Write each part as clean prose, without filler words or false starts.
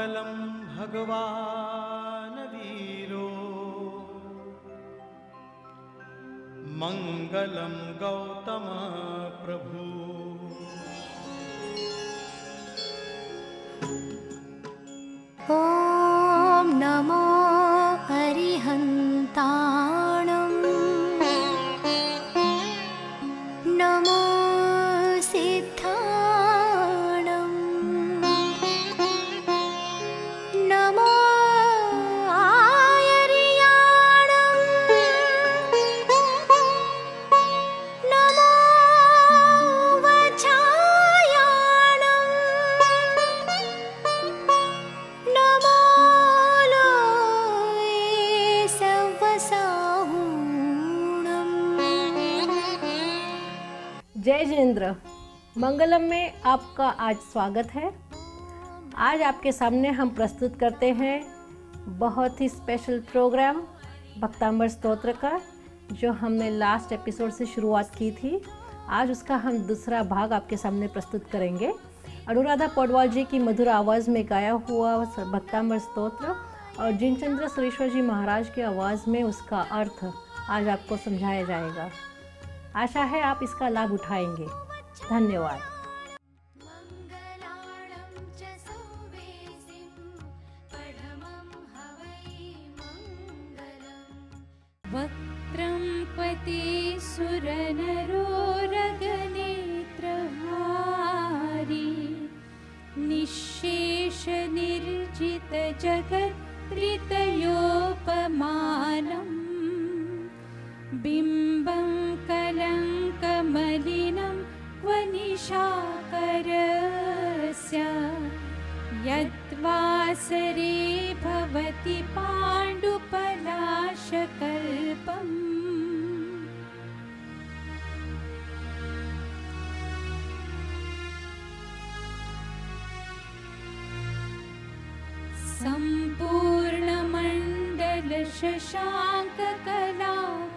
मङ्गलं भगवान् वीरो मङ्गलं गौतम प्रभु। ॐ नमो अरिहन्ताणं नमो सिद्धाणं नमो आयर्याणं नमो वचायाणं नमो लोये सवसाहूणम्। जय जिनेंद्र। मंगलम में आपका आज स्वागत है। आज आपके सामने हम प्रस्तुत करते हैं बहुत ही स्पेशल प्रोग्राम भक्तांबर स्तोत्र का, जो हमने लास्ट एपिसोड से शुरुआत की थी। आज उसका हम दूसरा भाग आपके सामने प्रस्तुत करेंगे। अनुराधा पौडवाल जी की मधुर आवाज़ में गाया हुआ भक्तांबर स्तोत्र और जिनचंद्र सुरेश्वर जी महाराज की आवाज़ में उसका अर्थ आज आपको समझाया जाएगा। आशा है आप इसका लाभ उठाएंगे। धन्यवाद। मङ्गलाणं च सौवेसिं पठमं हवै मङ्गलम्। वक्त्रं क्वते सुरनरोरगनेत्रहारी निःशेषनिर्जितजगत्त्रितयोपमानम् बिम्बं कलङ्कमलिनं क्व निशाकरस्य यद्वासरे भवति पाण्डुपलाशकल्पम्।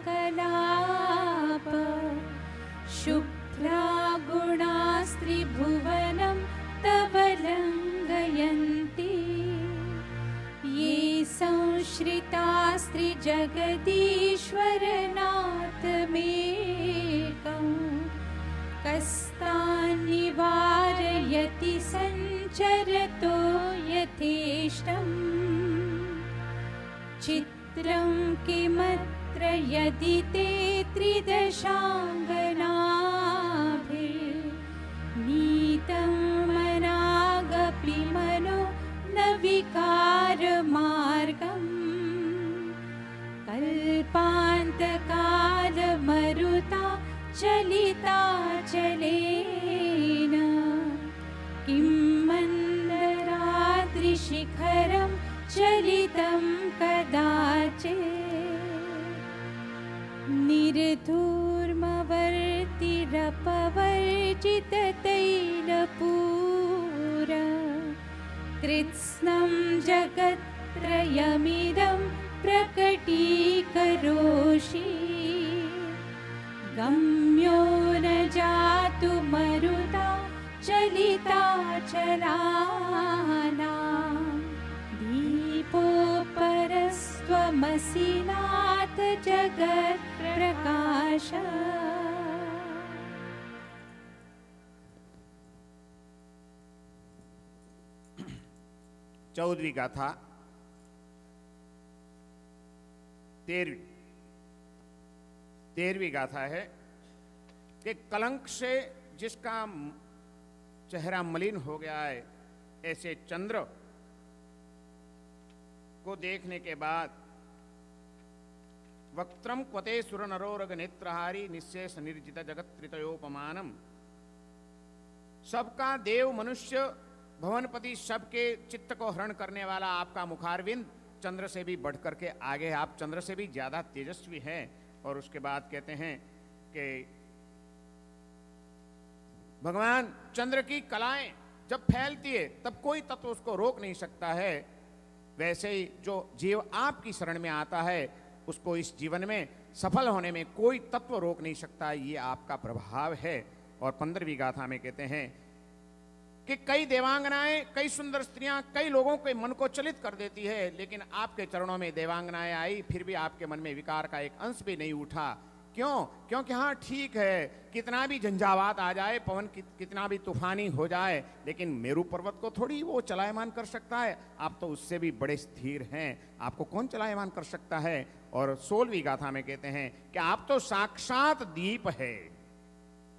सम्पूर्णमण्डलशशाङ्ककलाकलाप शुभ्रागुणास्त्रिभुवनं तव लङ्घयन्ति ये संश्रितास्त्रिजगदीश्वरनाथमेकं कस्तान्निवारयति सञ्चरतो यथेष्टम्। चित्रं किमत्र यदि ते त्रिदशाङ्गनाभिर्नीतं मनागपि मनो न विकारमार्गम् कल्पान्तकालमरुता चलिता चलेन किं मन्दराद्रिशिखरं चलितं कदाचित् निर्धूर्मवर्तिरपवर्जिततैलपूर कृत्स्नं जगत्त्रयमिदं प्रकटीकरोषि गम्यो न जातु मरुता चलिता चलाना दीपोपरस्त्वमसि नाथ जगत्प्रकाश। चौदहवीं गाथा 13वीं गाथा है कि कलंक से जिसका चेहरा मलिन हो गया है, ऐसे चंद्र को देखने के बाद वक्त्रम क्वते सुरनरोरग नेत्रहारी निःशेष निर्जित जगत त्रितयोपमानम। सबका देव मनुष्य भवनपति सबके चित्त को हरण करने वाला आपका मुखारविंद चंद्र से भी बढ़कर के आगे, आप चंद्र से भी ज्यादा तेजस्वी हैं। और उसके बाद कहते हैं कि भगवान चंद्र की कलाएं जब फैलती है तब कोई तत्व उसको रोक नहीं सकता है। वैसे ही जो जीव आपकी शरण में आता है उसको इस जीवन में सफल होने में कोई तत्व रोक नहीं सकता। ये आपका प्रभाव है। और 15वीं गाथा में कहते हैं कि कई देवांगनाएं, कई सुंदर स्त्रियां कई लोगों के मन को चलित कर देती है, लेकिन आपके चरणों में देवांगनाएं आई, फिर भी आपके मन में विकार का एक अंश भी नहीं उठा। क्यों? क्योंकि हाँ ठीक है, कितना भी झंझावात आ जाए, पवन कितना भी तूफानी हो जाए, लेकिन मेरू पर्वत को थोड़ी वो चलायमान कर सकता है। आप तो उससे भी बड़े स्थिर हैं, आपको कौन चलायमान कर सकता है? और 16वीं गाथा में कहते हैं कि आप तो साक्षात दीप है।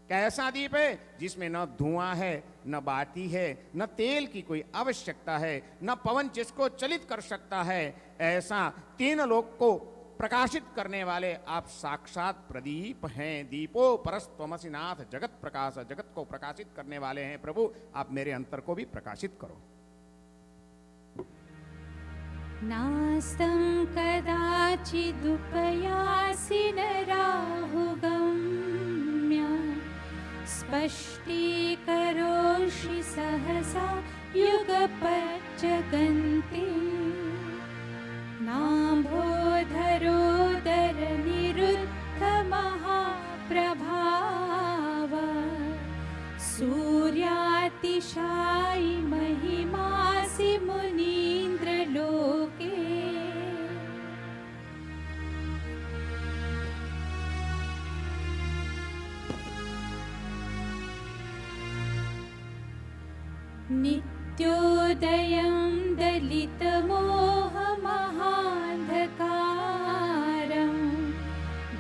कैसा दीप है? जिसमें न धुआं है, न बाती है, न तेल की कोई आवश्यकता है, न पवन जिसको चलित कर सकता है। ऐसा तीन लोक को प्रकाशित करने वाले आप साक्षात प्रदीप हैं। दीपो परस्त्वमसि नाथ जगत प्रकाश, जगत को प्रकाशित करने वाले हैं प्रभु, आप मेरे अंतर को भी प्रकाशित करो। नास्तं कदाचिदुपयासि नराहुगम्य स्पष्टीकरोषि सहसा युगपज्जगन्ति नाम्भोधरोदरनिरुद्ध महाप्रभाव सूर्यातिशायि महिमासि मुनीन्द्रलोके नित्योदयं दलितमोहमहान्धकारं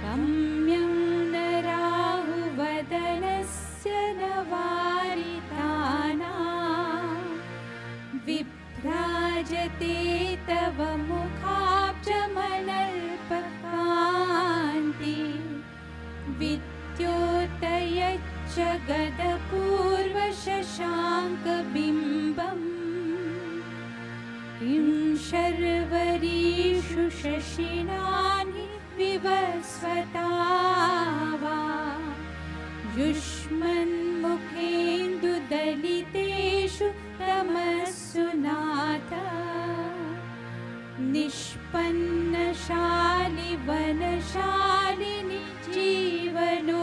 गम्यं न राहुवदनस्य न वारितानां विभ्राजते तव मुखाब्जमनल्पकान्ति विद्योतयच्च गदपूर्वशशाङ्कबिम्बम् किं शर्वरीषु शशिनानि विवस्वता वा युष्मन्मुखेन्दुदलितेषु तमस्सु नाथ निष्पन्नशालि वनशालिनि जीवलोके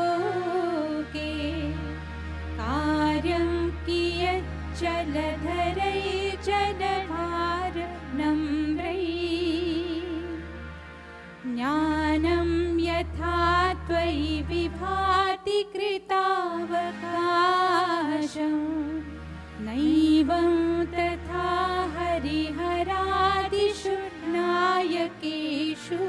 कार्यं कियच्चलधरैर्जलभार ज्ञानं यथा त्वयि विभाति कृतावकाशं नैवं तथा हरिहरादिषु नायकेषु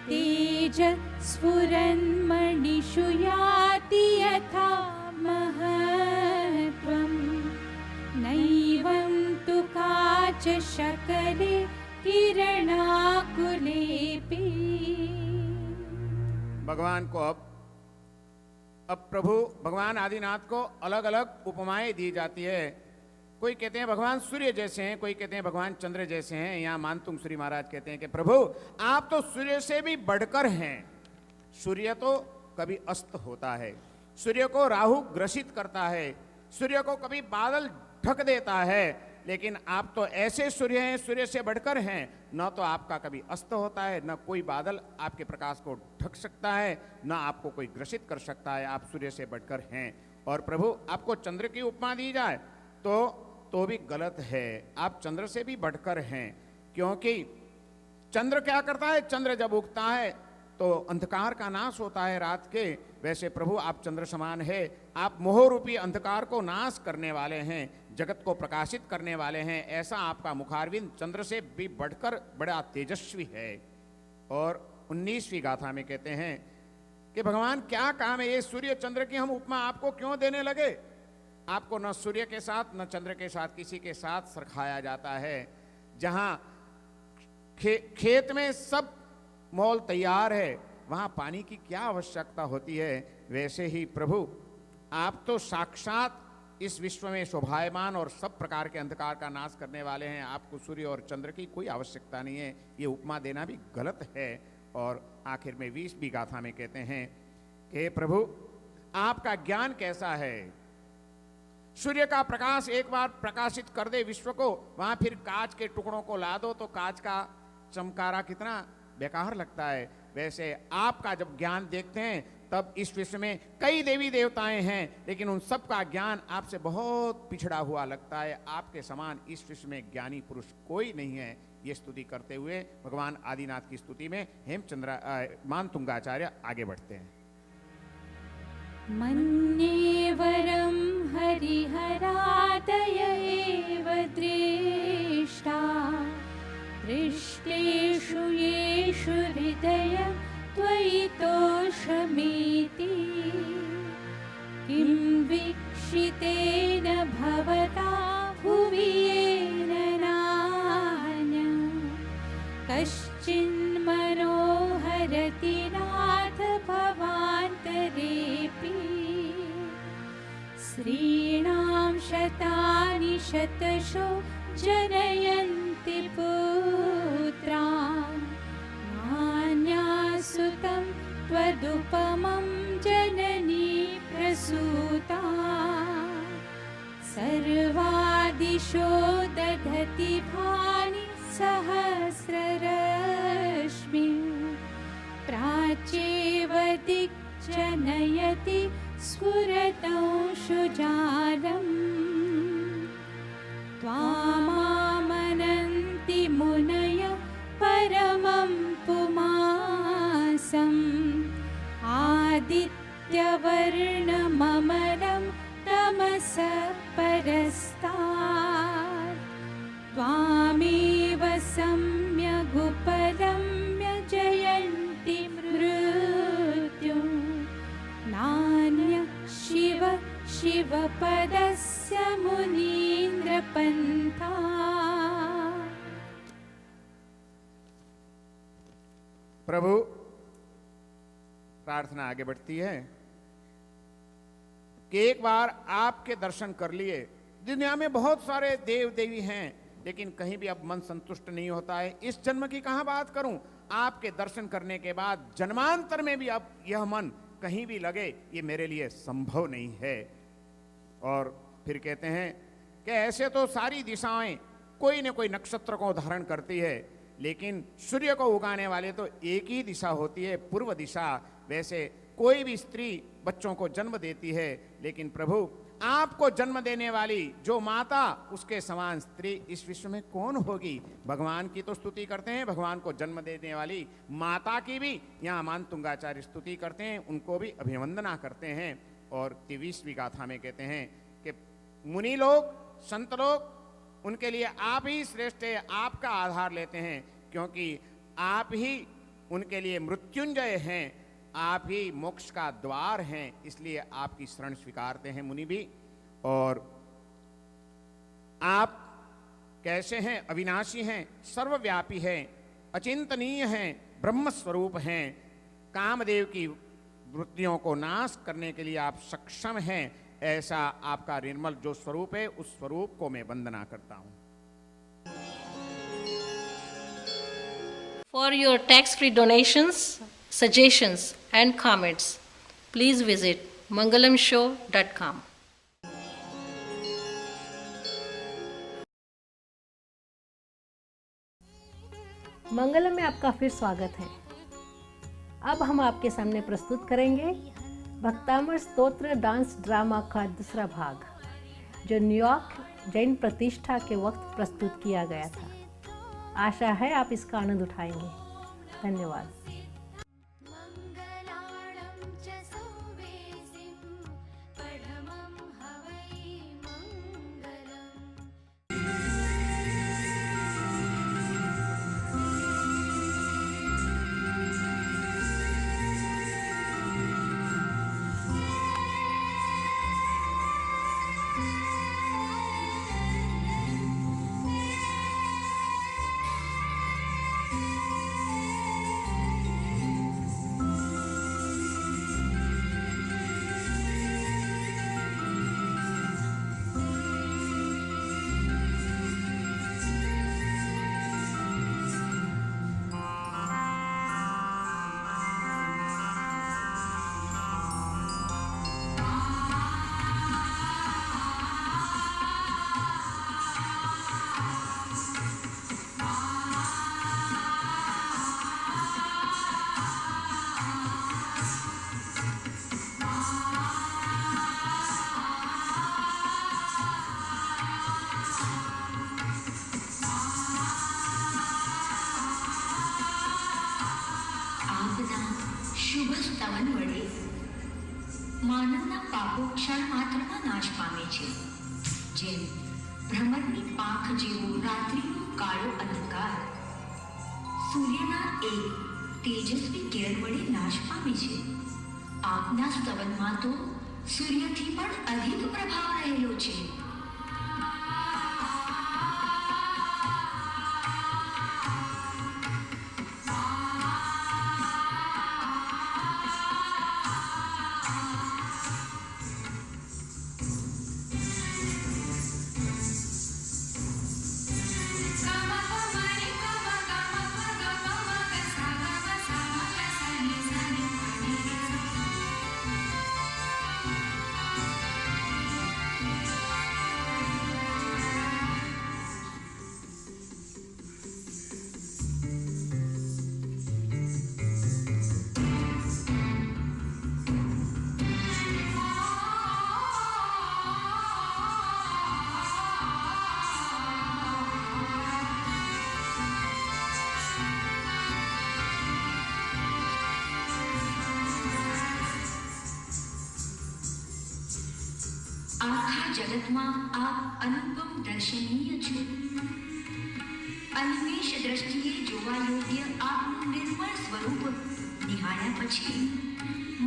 तेजस्फुरन्मणिषु याति यथा महत्त्वं नैवं तु काचशकले किरणाकुलेऽपि। भगवान को अब प्रभु भगवान आदिनाथ को अलग अलग उपमाएं दी जाती है। कोई कहते हैं भगवान सूर्य जैसे हैं, कोई कहते हैं भगवान चंद्र जैसे हैं। यहाँ मानतुंग श्री महाराज कहते हैं कि प्रभु आप तो सूर्य से भी बढ़कर हैं। सूर्य तो कभी अस्त होता है, सूर्य को राहु ग्रसित करता है, सूर्य को कभी बादल ढक देता है, लेकिन आप तो ऐसे सूर्य हैं, सूर्य से बढ़कर हैं। न तो आपका कभी अस्त होता है, न कोई बादल आपके प्रकाश को ढक सकता है, न आपको कोई ग्रसित कर सकता है। आप सूर्य से बढ़कर हैं। और प्रभु आपको चंद्र की उपमा दी जाए तो भी गलत है। आप चंद्र से भी बढ़कर हैं, क्योंकि चंद्र क्या करता है? चंद्र जब उगता है तो अंधकार का नाश होता है रात के। वैसे प्रभु आप चंद्र समान है। आप मोह रूपी अंधकार को नाश करने वाले हैं, जगत को प्रकाशित करने वाले हैं। ऐसा आपका मुखारविंद चंद्र से भी बढ़कर बड़ा तेजस्वी है। और 19वीं गाथा में कहते हैं कि भगवान क्या काम है ये सूर्य चंद्र की हम उपमा आपको क्यों देने लगे? आपको न सूर्य के साथ न चंद्र के साथ किसी के साथ सरखाया जाता है। जहां खेत में सब मोल तैयार है, वहां पानी की क्या आवश्यकता होती है? वैसे ही प्रभु आप तो साक्षात इस विश्व में शोभायमान और सब प्रकार के अंधकार का नाश करने वाले हैं। आपको सूर्य और चंद्र की कोई आवश्यकता नहीं है। ये उपमा देना भी गलत है। और आखिर में 20वीं गाथा में कहते हैं कि प्रभु आपका ज्ञान कैसा है? सूर्य का प्रकाश एक बार प्रकाशित कर दे विश्व को, वहां फिर कांच के टुकड़ों को ला दो तो कांच का चमकारा कितना बेकार लगता है। वैसे आपका जब ज्ञान देखते हैं तब इस विश्व में कई देवी देवताएं हैं, लेकिन उन सब का ज्ञान आपसे बहुत पिछड़ा हुआ लगता है। आपके समान इस विश्व में ज्ञानी पुरुष कोई नहीं है। ये स्तुति करते हुए भगवान आदिनाथ की स्तुति में मानतुंगाचार्य आगे बढ़ते हैं। मन्ये वरं हरिहरादय एव दृष्टा दृष्टेषु येषु हृदय त्वयि तोषमिति किं वीक्षितेन भवता भुवि येन नान्यं कश्चिन्मनोहरति नाथ भवान्तरेऽपि श्रीणां शतानि शतशो जनयन्ति पुत्रान् नान्यासुतं त्वदुपमं जननी प्रसूता सर्वादिशो दधति भानि सहस्ररश्मि प्राच्येव दिक्जनयति स्फुरतंशुजालम् त्वामामनन्ति मुनय परमं पुमासम् आदित्यवर्णममलं तमसः परस्तात् त्वामेव सम्यगुपरम्य जयन्ति मृत्युं नान्य शिव शिवपदस्य मुनीन्द्रपन्था। प्रभु, प्रार्थना आगे बढ़ती है कि एक बार आपके दर्शन कर लिए। दुनिया में बहुत सारे देव देवी हैं, लेकिन कहीं भी अब मन संतुष्ट नहीं होता है। इस जन्म की कहां बात करूं, आपके दर्शन करने के बाद जन्मांतर में भी अब यह मन कहीं भी लगे, ये मेरे लिए संभव नहीं है। और फिर कहते हैं कि ऐसे तो सारी दिशाएं कोई न कोई नक्षत्र को धारण करती है, लेकिन सूर्य को उगाने वाले तो एक ही दिशा होती है, पूर्व दिशा। वैसे कोई भी स्त्री बच्चों को जन्म देती है, लेकिन प्रभु आपको जन्म देने वाली जो माता, उसके समान स्त्री इस विश्व में कौन होगी। भगवान की तो स्तुति करते हैं, भगवान को जन्म देने वाली माता की भी यहाँ मानतुंगाचार्य स्तुति करते हैं, उनको भी अभिवंदना करते हैं। और 23वीं गाथा में कहते हैं कि मुनि लोग, संत लोग, उनके लिए आप ही श्रेष्ठ है, आपका आधार लेते हैं, क्योंकि आप ही उनके लिए मृत्युंजय हैं, आप ही मोक्ष का द्वार हैं, इसलिए आपकी शरण स्वीकारते हैं मुनि भी। और आप कैसे हैं? अविनाशी हैं, सर्वव्यापी हैं, अचिंतनीय हैं, ब्रह्म स्वरूप हैं। कामदेव की वृत्तियों को नाश करने के लिए आप सक्षम हैं। ऐसा आपका निर्मल जो स्वरूप है, उस स्वरूप को मैं वंदना करता हूं। For your tax-free donations, suggestions and comments, please visit mangalamshow.com. मंगलम में आपका फिर स्वागत है। अब हम आपके सामने प्रस्तुत करेंगे भक्तामर स्तोत्र डांस ड्रामा का दूसरा भाग, जो न्यूयॉर्क जैन प्रतिष्ठा के वक्त प्रस्तुत किया गया था। आशा है आप इसका आनंद उठाएंगे। धन्यवाद। માનવના પાપો ક્ષણ માત્રમાં નાશ પામે છે. જેમ ભ્રમરની પાંખ જેવો રાત્રિનો કાળો અંધકાર સૂર્યના એક તેજસ્વી કિરણ વડે નાશ પામે છે. આપના સ્તવનમાં તો સૂર્યથી પણ અધિક પ્રભાવ રહેલો છે. આખા જગતમાં આપ અનુપમ દર્શનીય છો. અનિમેષ દ્રષ્ટિએ જોવા યોગ્ય આપનું નિર્મળ સ્વરૂપ નિહાળ્યા પછી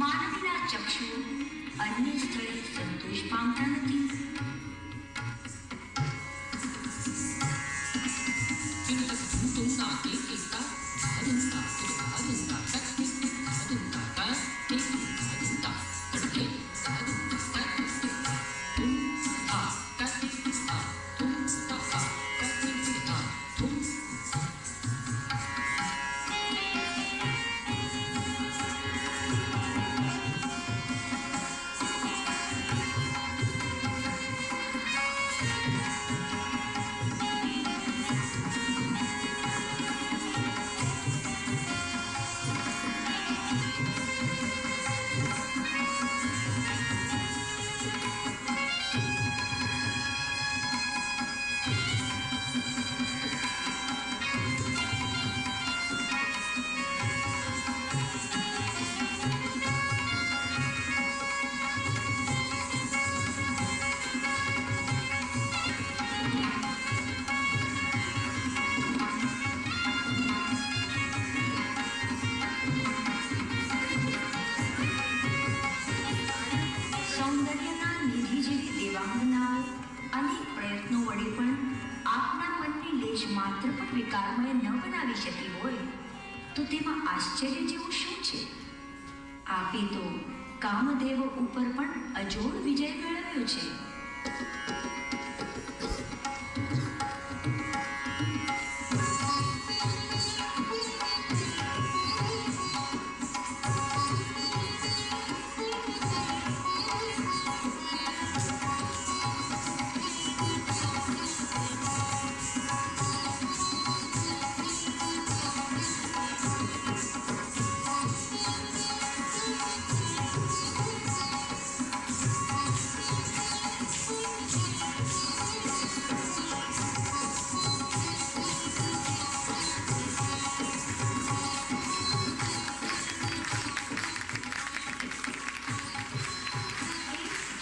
માનવીના ચક્ષુ અન્ય સ્થળે સંતોષ પામતા નથી. વિકારમય ન બનાવી શકી હોય તો તેમાં આશ્ચર્ય જેવું શું છે? આપે તો કામદેવ ઉપર પણ અજોડ વિજય મેળવ્યો છે.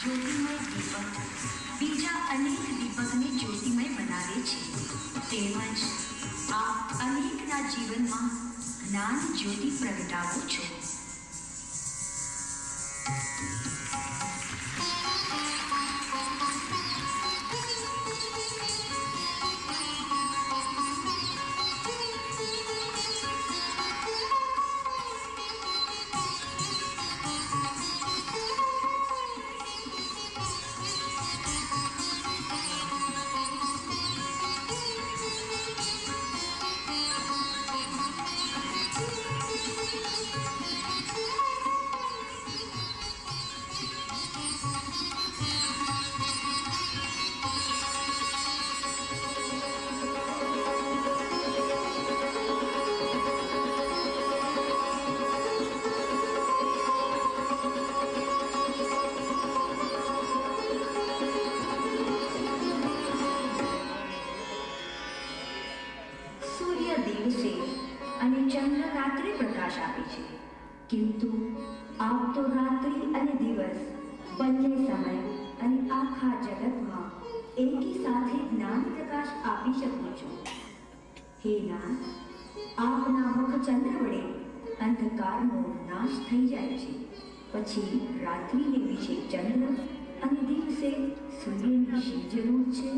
જ્યોતિમય દીપક બીજા અનેક દીપકને જ્યોતિમય બનાવે છે. તેમજ આપ અનેકના જીવનમાં જ્ઞાન જ્યોતિ પ્રગટાવો છો. બંને સમય અને આખા જગતમાં એકી સાથે જ્ઞાન પ્રકાશ આપી શકો છો. હે નાથ, આપના મુખ ચંદ્ર વડે અંધકારનો નાશ થઈ જાય છે. પછી રાત્રિને વિશે ચંદ્ર અને દિવસે સૂર્યની શી જરૂર છે?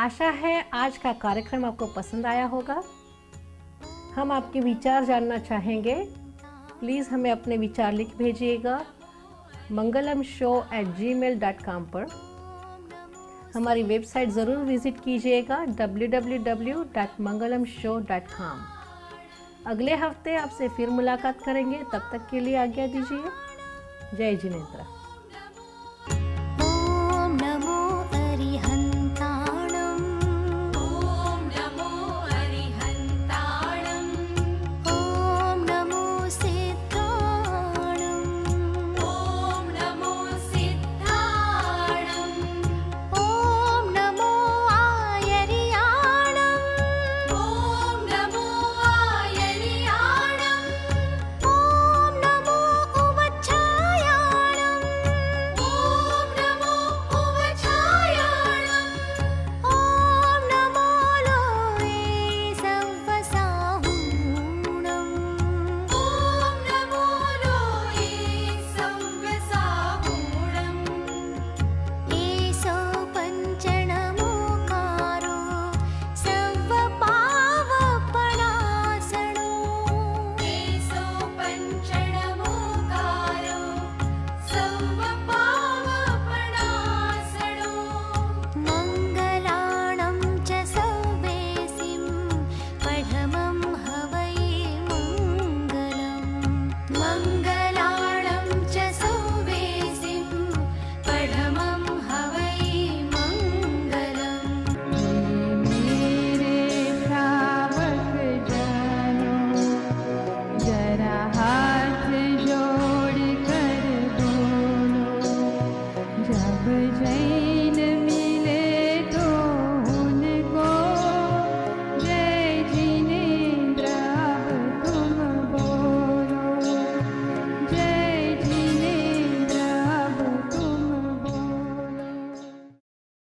आशा है आज का कार्यक्रम आपको पसंद आया होगा। हम आपके विचार जानना चाहेंगे। प्लीज़ हमें अपने विचार लिख भेजिएगा mangalamshow@gmail.com पर। हमारी वेबसाइट ज़रूर विज़िट कीजिएगा www.mangalamshow.com। अगले हफ्ते आपसे फिर मुलाकात करेंगे, तब तक के लिए आज्ञा दीजिए। जय जिनेंद्र।